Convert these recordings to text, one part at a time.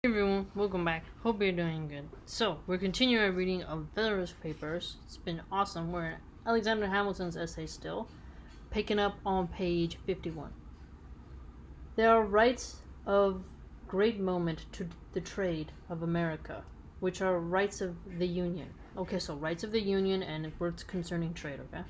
Hey everyone, welcome back. Hope you're doing good. So, we're continuing our reading of Federalist Papers. It's been awesome. We're in Alexander Hamilton's essay still, picking up on page 51. There are rights of great moment to the trade of America, which are rights of the Union. Okay, so rights of the Union and words concerning trade, okay?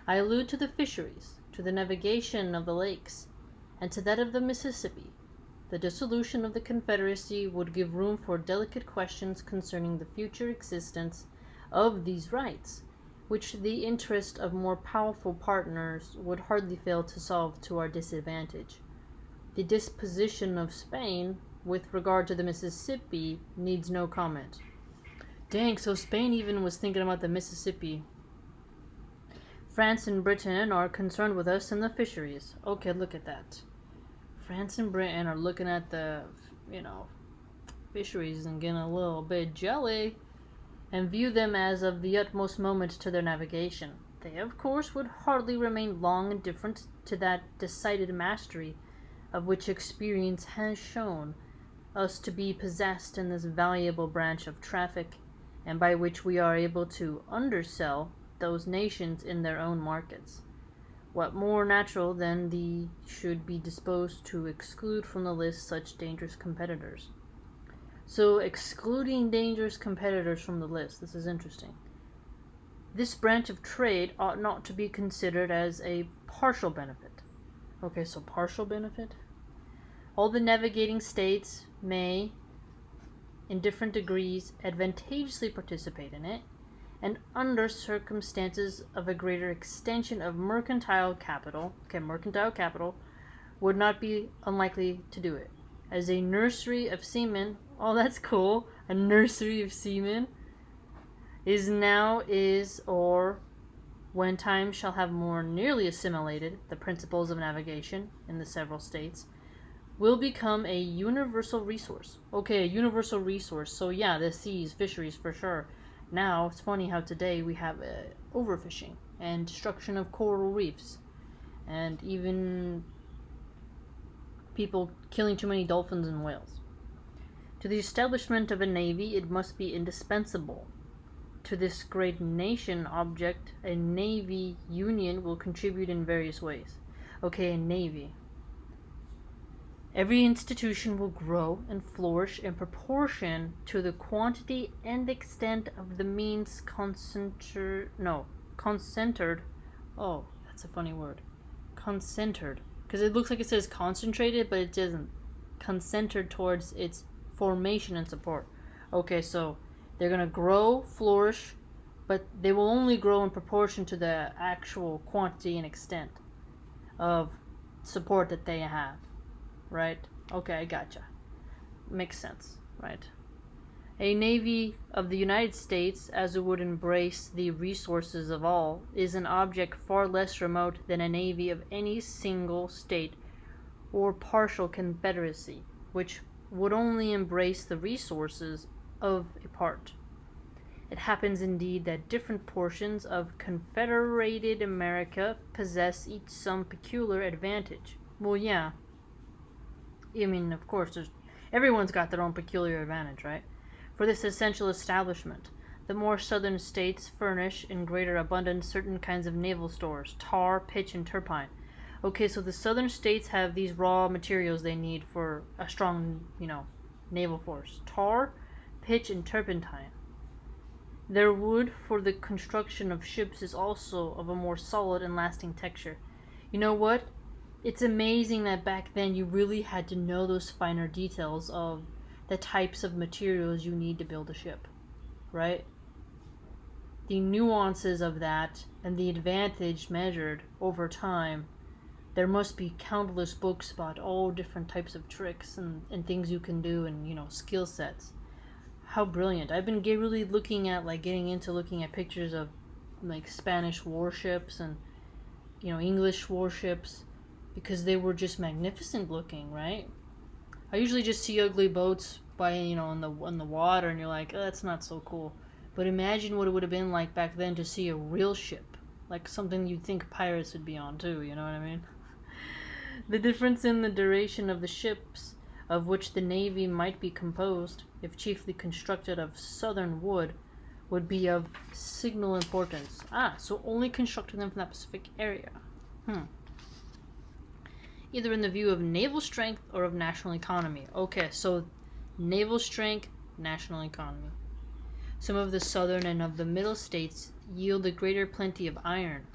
I allude to the fisheries, to the navigation of the lakes, and to that of the Mississippi. The dissolution of the Confederacy would give room for delicate questions concerning the future existence of these rights, which the interest of more powerful partners would hardly fail to solve to our disadvantage. The disposition of Spain with regard to the Mississippi needs no comment. Dang, so Spain even was thinking about the Mississippi. France and Britain are concerned with us in the fisheries. Okay, look at that. France and Britain are looking at the, fisheries and getting a little bit jelly and view them as of the utmost moment to their navigation. They, of course, would hardly remain long indifferent to that decided mastery of which experience has shown us to be possessed in this valuable branch of traffic, and by which we are able to undersell those nations in their own markets. What more natural than they should be disposed to exclude from the list such dangerous competitors? So, excluding dangerous competitors from the list, this is interesting. This branch of trade ought not to be considered as a partial benefit. Okay, so partial benefit? All the navigating states may, in different degrees, advantageously participate in it, and under circumstances of a greater extension of mercantile capital would not be unlikely to do it. As a nursery of seamen, oh, that's cool, a nursery of seamen or when time shall have more nearly assimilated the principles of navigation in the several states, will become a universal resource. Okay, a universal resource. So yeah, the seas, fisheries for sure. Now, it's funny how today we have overfishing and destruction of coral reefs, and even people killing too many dolphins and whales. To the establishment of a navy, it must be indispensable. To this great nation object, a navy union will contribute in various ways. Okay, a navy. Every institution will grow and flourish in proportion to the quantity and extent of the means concentered. Oh, that's a funny word. Concentered. Because it looks like it says concentrated, but it doesn't. Concentered towards its formation and support. Okay, so they're going to grow, flourish, but they will only grow in proportion to the actual quantity and extent of support that they have. Right? Okay, I gotcha. Makes sense, right? A navy of the United States, as it would embrace the resources of all, is an object far less remote than a navy of any single state or partial confederacy, which would only embrace the resources of a part. It happens indeed that different portions of confederated America possess each some peculiar advantage. Well, yeah. I mean, of course, everyone's got their own peculiar advantage, right? For this essential establishment, the more southern states furnish in greater abundance certain kinds of naval stores, tar, pitch, and turpentine. Okay, so the southern states have these raw materials they need for a strong, naval force. Tar, pitch, and turpentine. Their wood for the construction of ships is also of a more solid and lasting texture. You know what? It's amazing that back then you really had to know those finer details of the types of materials you need to build a ship, right? The nuances of that and the advantage measured over time. There must be countless books about all different types of tricks and things you can do and, skill sets. How brilliant. I've been really looking at, getting into looking at pictures of, Spanish warships and, English warships, because they were just magnificent looking, right? I usually just see ugly boats in the water, and you're like, oh, that's not so cool. But imagine what it would have been like back then to see a real ship, like something you'd think pirates would be on too. You know what I mean? The difference in the duration of the ships of which the navy might be composed, if chiefly constructed of southern wood, would be of signal importance. So only constructing them from that Pacific area. Either in the view of naval strength or of national economy. Okay, so naval strength, national economy. Some of the southern and of the middle states yield a greater plenty of iron.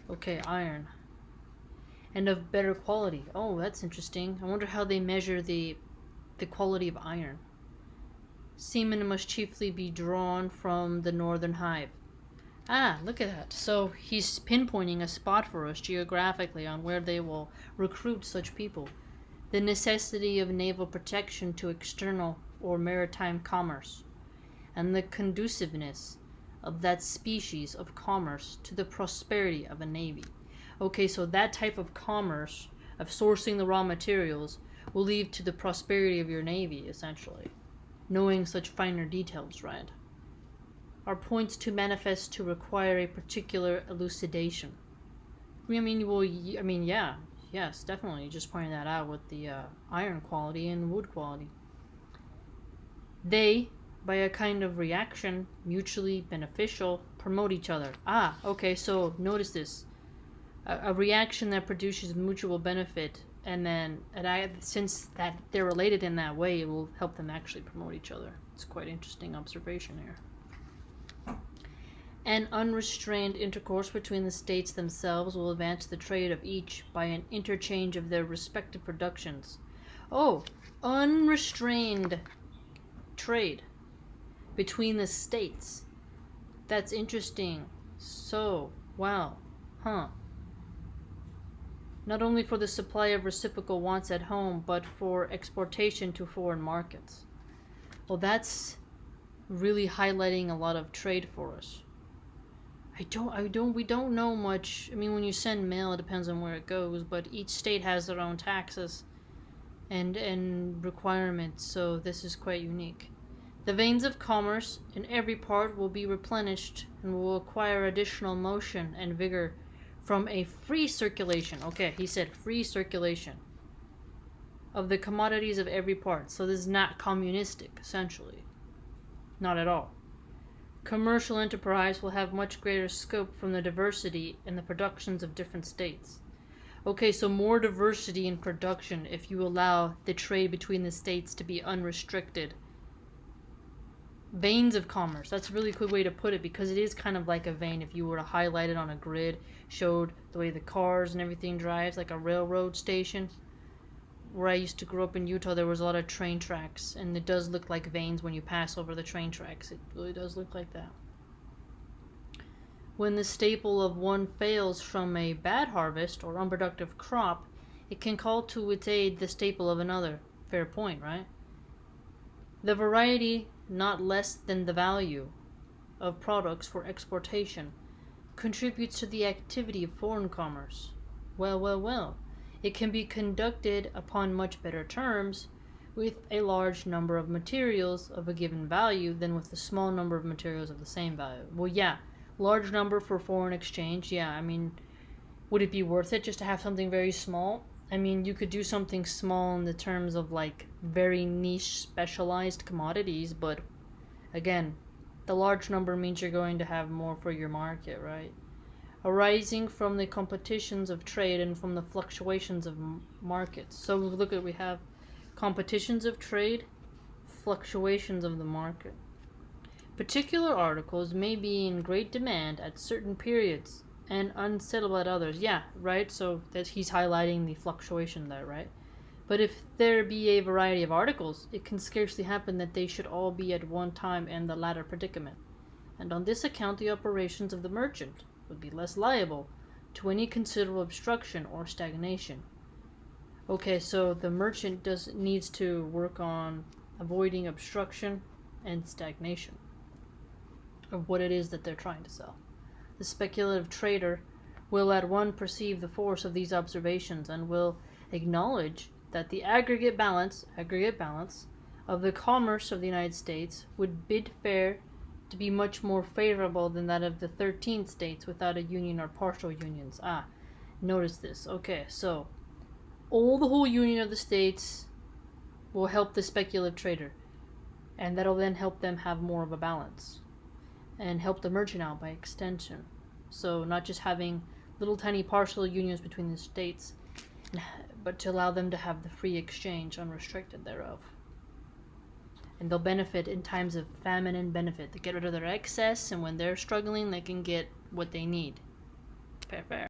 Okay, iron. And of better quality. That's interesting. I wonder how they measure the quality of iron. Seamen must chiefly be drawn from the northern hive. Look at that. So he's pinpointing a spot for us geographically on where they will recruit such people. The necessity of naval protection to external or maritime commerce, and the conduciveness of that species of commerce to the prosperity of a navy. Okay, so that type of commerce, of sourcing the raw materials, will lead to the prosperity of your navy, essentially. Knowing such finer details, right? Are points to manifest to require a particular elucidation. Yes, definitely. You just pointed that out with the iron quality and wood quality. They, by a kind of reaction, mutually beneficial, promote each other. Okay, so notice this. A reaction that produces mutual benefit, and then since that they're related in that way, it will help them actually promote each other. It's quite interesting observation here. An unrestrained intercourse between the states themselves will advance the trade of each by an interchange of their respective productions. Unrestrained trade between the states. That's interesting. Not only for the supply of reciprocal wants at home, but for exportation to foreign markets. That's really highlighting a lot of trade for us. We don't know much. When you send mail, it depends on where it goes, but each state has their own taxes and requirements, so this is quite unique. The veins of commerce in every part will be replenished and will acquire additional motion and vigor from a free circulation. Okay, he said free circulation of the commodities of every part. So this is not communistic, essentially. Not at all. Commercial enterprise will have much greater scope from the diversity in the productions of different states. Okay, so more diversity in production if you allow the trade between the states to be unrestricted. Veins of commerce. That's a really good way to put it, because it is kind of like a vein. If you were to highlight it on a grid, showed the way the cars and everything drives, like a railroad station. Where I used to grow up in Utah, there was a lot of train tracks, and it does look like veins when you pass over the train tracks. It really does look like that. When the staple of one fails from a bad harvest or unproductive crop, it can call to its aid the staple of another. Fair point, right? The variety, not less than the value, of products for exportation contributes to the activity of foreign commerce. Well. It can be conducted upon much better terms with a large number of materials of a given value than with a small number of materials of the same value. Large number for foreign exchange. Would it be worth it just to have something very small? You could do something small in the terms of like very niche specialized commodities, but again, the large number means you're going to have more for your market, right? Arising from the competitions of trade and from the fluctuations of markets. So we have competitions of trade, fluctuations of the market. Particular articles may be in great demand at certain periods and unsettled at others. Yeah, right? So that he's highlighting the fluctuation there, right? But if there be a variety of articles, it can scarcely happen that they should all be at one time in the latter predicament. And on this account the operations of the merchant would be less liable to any considerable obstruction or stagnation. Okay, so the merchant needs to work on avoiding obstruction and stagnation of what it is that they're trying to sell. The speculative trader will at once perceive the force of these observations and will acknowledge that the aggregate balance of the commerce of the United States would bid fair to be much more favorable than that of the 13 states without a union or partial unions. Notice this. Okay, so all the whole union of the states will help the speculative trader, and that'll then help them have more of a balance and help the mercantile by extension. So not just having little tiny partial unions between the states, but to allow them to have the free exchange unrestricted thereof. And they'll benefit in times of famine and benefit. They get rid of their excess, and when they're struggling, they can get what they need. Fair.